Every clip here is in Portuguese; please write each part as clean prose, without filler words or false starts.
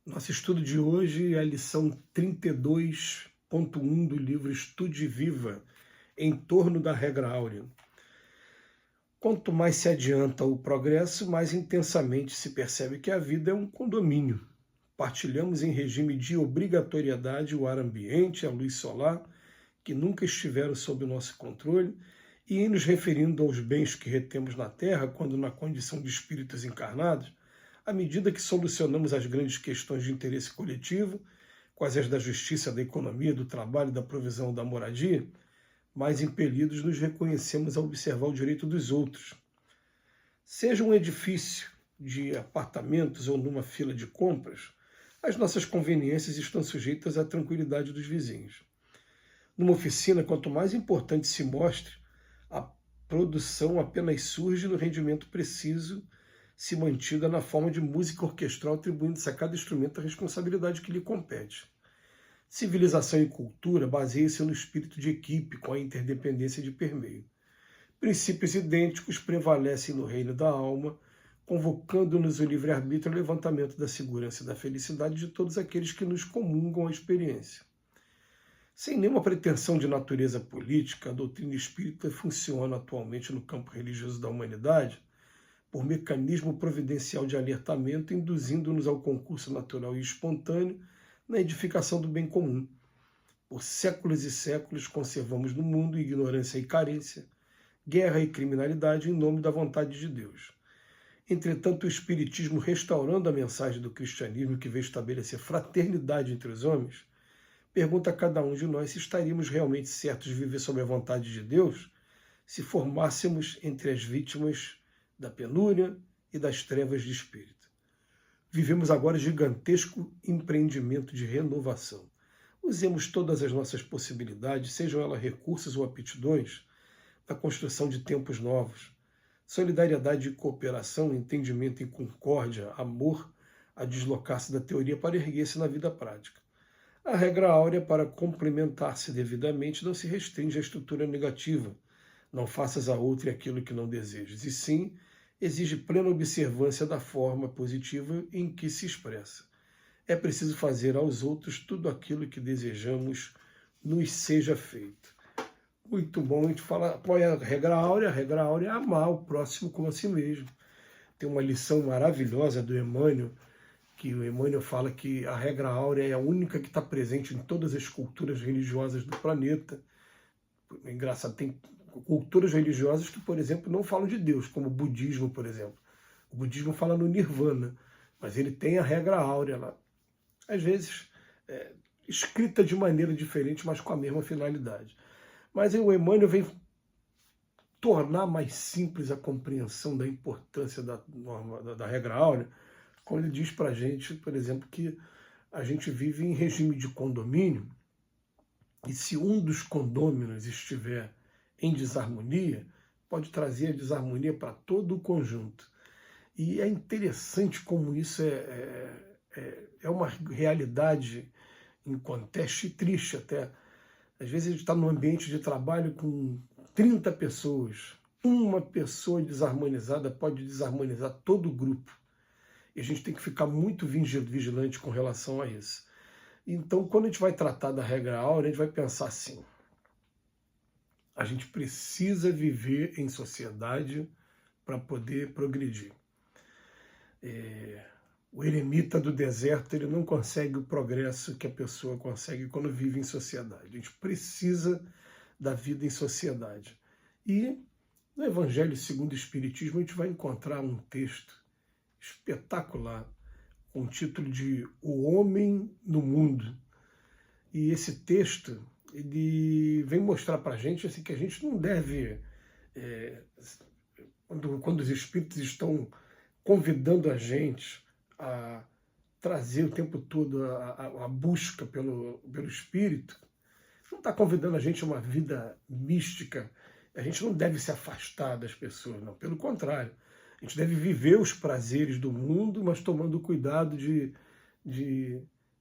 Nosso estudo de hoje é a lição 32.1 do livro Estude Viva, em torno da regra áurea. Quanto mais se adianta o progresso, mais intensamente se percebe que a vida é um condomínio. Partilhamos em regime de obrigatoriedade o ar ambiente, a luz solar, que nunca estiveram sob o nosso controle, e em nos referindo aos bens que retemos na Terra, quando na condição de espíritos encarnados, à medida que solucionamos as grandes questões de interesse coletivo, quais as da justiça, da economia, do trabalho, da provisão, da moradia, mais impelidos nos reconhecemos a observar o direito dos outros. Seja um edifício de apartamentos ou numa fila de compras, as nossas conveniências estão sujeitas à tranquilidade dos vizinhos. Numa oficina, quanto mais importante se mostre, a produção apenas surge no rendimento preciso, se mantida na forma de música orquestral, atribuindo-se a cada instrumento a responsabilidade que lhe compete. Civilização e cultura baseiam-se no espírito de equipe, com a interdependência de permeio. Princípios idênticos prevalecem no reino da alma, convocando-nos o livre-arbítrio ao levantamento da segurança e da felicidade de todos aqueles que nos comungam a experiência. Sem nenhuma pretensão de natureza política, a doutrina espírita funciona atualmente no campo religioso da humanidade por mecanismo providencial de alertamento, induzindo-nos ao concurso natural e espontâneo na edificação do bem comum. Por séculos e séculos conservamos no mundo ignorância e carência, guerra e criminalidade em nome da vontade de Deus. Entretanto, o Espiritismo, restaurando a mensagem do cristianismo que veio estabelecer fraternidade entre os homens, pergunta a cada um de nós se estaríamos realmente certos de viver sob a vontade de Deus se formássemos entre as vítimas da penúria e das trevas de espírito. Vivemos agora gigantesco empreendimento de renovação. Usemos todas as nossas possibilidades, sejam elas recursos ou aptidões, na construção de tempos novos. Solidariedade e cooperação, entendimento e concórdia, amor, a deslocar-se da teoria para erguer-se na vida prática. A regra áurea, para complementar-se devidamente, não se restringe à estrutura negativa. Não faças a outra aquilo que não desejas, e sim exige plena observância da forma positiva em que se expressa. É preciso fazer aos outros tudo aquilo que desejamos nos seja feito. Muito bom, a gente fala, qual é a regra áurea? A regra áurea é amar o próximo como a si mesmo. Tem uma lição maravilhosa do Emmanuel, que o Emmanuel fala que a regra áurea é a única que está presente em todas as culturas religiosas do planeta. É engraçado, tem culturas religiosas que, por exemplo, não falam de Deus, como o budismo, por exemplo. O budismo fala no nirvana, mas ele tem a regra áurea lá. Às vezes, escrita de maneira diferente, mas com a mesma finalidade. Mas o Emmanuel vem tornar mais simples a compreensão da importância da regra áurea, quando ele diz para a gente, por exemplo, que a gente vive em regime de condomínio, e se um dos condôminos estiver em desarmonia, pode trazer a desarmonia para todo o conjunto. E é interessante como isso é uma realidade em contexto e triste até. Às vezes a gente está num ambiente de trabalho com 30 pessoas. Uma pessoa desarmonizada pode desarmonizar todo o grupo. E a gente tem que ficar muito vigilante com relação a isso. Então, quando a gente vai tratar da regra áurea, a gente vai pensar assim: a gente precisa viver em sociedade para poder progredir. O eremita do deserto, ele não consegue o progresso que a pessoa consegue quando vive em sociedade. A gente precisa da vida em sociedade. E no Evangelho segundo o Espiritismo, a gente vai encontrar um texto espetacular, com o título de O Homem no Mundo. E esse texto, ele vem mostrar para a gente assim, que a gente não deve, quando os espíritos estão convidando a gente a trazer o tempo todo a busca pelo espírito, não está convidando a gente a uma vida mística. A gente não deve se afastar das pessoas, não. Pelo contrário, a gente deve viver os prazeres do mundo, mas tomando cuidado de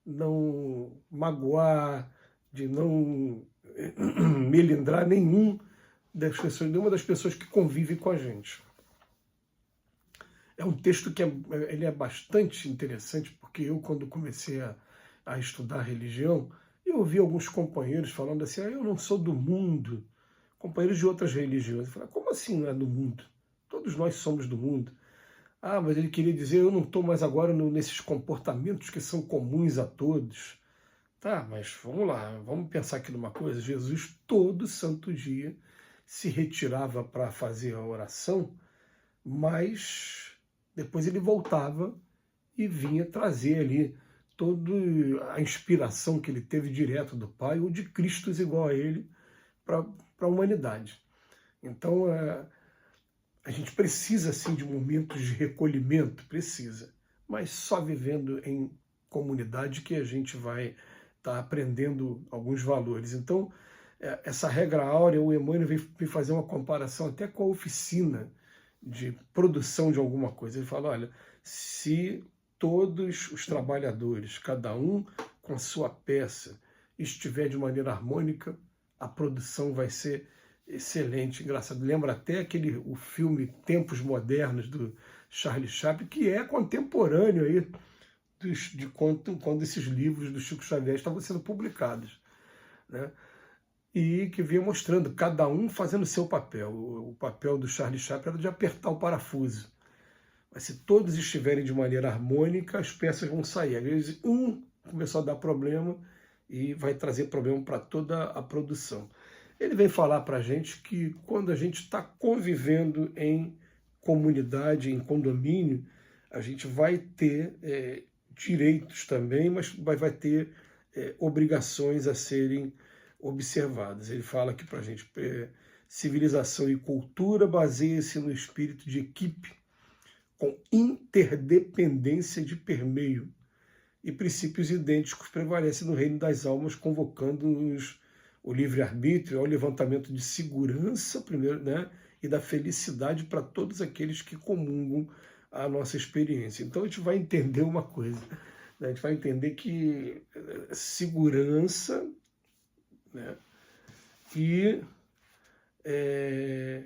não magoar, de não melindrar nenhuma das pessoas que convivem com a gente. É um texto que ele é bastante interessante, porque eu, quando comecei a estudar religião, eu ouvi alguns companheiros falando assim, eu não sou do mundo, companheiros de outras religiões. Eu falei, como assim não é do mundo? Todos nós somos do mundo. Ah, mas ele queria dizer, eu não estou mais agora nesses comportamentos que são comuns a todos. Tá, mas vamos lá, vamos pensar aqui numa coisa. Jesus, todo santo dia, se retirava para fazer a oração, mas depois ele voltava e vinha trazer ali toda a inspiração que ele teve direto do Pai ou de Cristos igual a ele para a humanidade. Então, a gente precisa, sim, de momentos de recolhimento, precisa, mas só vivendo em comunidade que a gente vai estar aprendendo alguns valores. Então, essa regra áurea, o Emmanuel veio fazer uma comparação até com a oficina de produção de alguma coisa. Ele fala, olha, se todos os trabalhadores, cada um com a sua peça, estiver de maneira harmônica, a produção vai ser excelente, engraçado. Lembra até o filme Tempos Modernos, do Charlie Chaplin, que é contemporâneo aí de quando esses livros do Chico Xavier estavam sendo publicados, né? E que vinha mostrando cada um fazendo o seu papel. O papel do Charlie Chaplin era de apertar o parafuso. Mas se todos estiverem de maneira harmônica, as peças vão sair. Às vezes um começou a dar problema e vai trazer problema para toda a produção. Ele vem falar para a gente que quando a gente está convivendo em comunidade, em condomínio, a gente vai ter direitos também, mas vai ter obrigações a serem observadas. Ele fala aqui para a gente, civilização e cultura baseia-se no espírito de equipe, com interdependência de permeio, e princípios idênticos prevalecem no reino das almas, convocando-os o livre-arbítrio ao levantamento de segurança, primeiro, né, e da felicidade para todos aqueles que comungam a nossa experiência. Então a gente vai entender uma coisa, né, a gente vai entender que segurança, né, e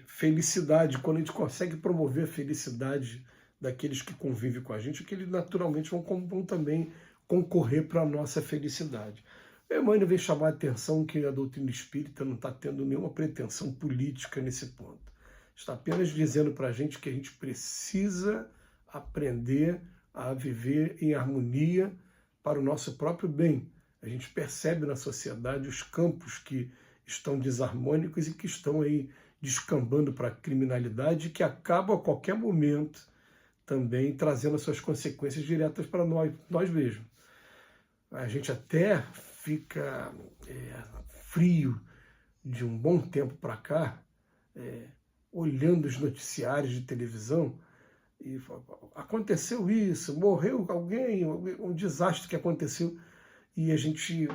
felicidade, quando a gente consegue promover a felicidade daqueles que convivem com a gente, que eles naturalmente vão também concorrer para a nossa felicidade. O Emmanuel vem chamar a atenção que a doutrina espírita não está tendo nenhuma pretensão política nesse ponto. Está apenas dizendo para a gente que a gente precisa aprender a viver em harmonia para o nosso próprio bem. A gente percebe na sociedade os campos que estão desarmônicos e que estão aí descambando para a criminalidade, que acabam a qualquer momento também trazendo as suas consequências diretas para nós mesmos. A gente até fica frio de um bom tempo para cá, olhando os noticiários de televisão, e aconteceu isso, morreu alguém, um desastre que aconteceu, e a gente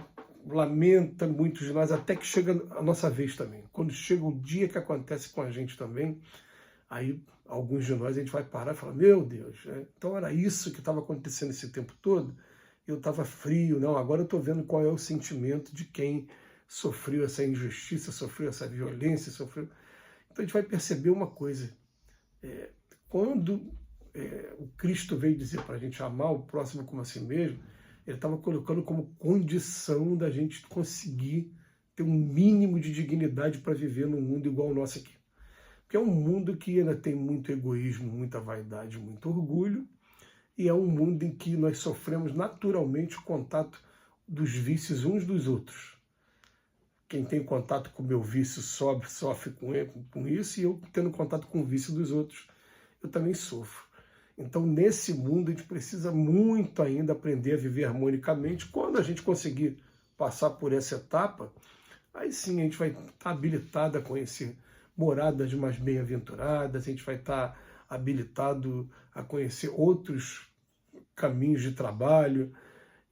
lamenta, muitos de nós, até que chega a nossa vez também. Quando chega o dia que acontece com a gente também, aí alguns de nós a gente vai parar e falar, meu Deus, então era isso que estava acontecendo esse tempo todo? Eu estava frio, não, agora eu estou vendo qual é o sentimento de quem sofreu essa injustiça, sofreu essa violência, sofreu... Então a gente vai perceber uma coisa, quando o Cristo veio dizer para a gente amar o próximo como a si mesmo, ele estava colocando como condição da gente conseguir ter um mínimo de dignidade para viver num mundo igual ao nosso aqui. Porque é um mundo que ainda tem muito egoísmo, muita vaidade, muito orgulho, e é um mundo em que nós sofremos naturalmente o contato dos vícios uns dos outros. Quem tem contato com o meu vício sofre com isso, e eu tendo contato com o vício dos outros, eu também sofro. Então, nesse mundo, a gente precisa muito ainda aprender a viver harmonicamente. Quando a gente conseguir passar por essa etapa, aí sim a gente vai estar habilitado a conhecer moradas mais bem-aventuradas, a gente vai estar habilitado a conhecer outros caminhos de trabalho.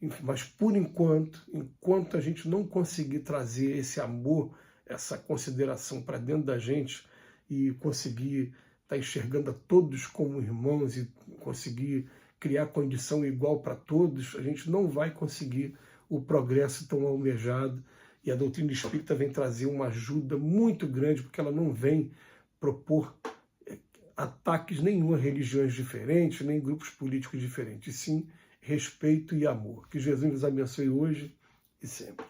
Enfim, mas, por enquanto a gente não conseguir trazer esse amor, essa consideração para dentro da gente e conseguir estar enxergando a todos como irmãos e conseguir criar condição igual para todos, a gente não vai conseguir o progresso tão almejado. E a doutrina espírita vem trazer uma ajuda muito grande, porque ela não vem propor ataques nenhum a religiões diferentes, nem grupos políticos diferentes, sim respeito e amor. Que Jesus nos abençoe hoje e sempre.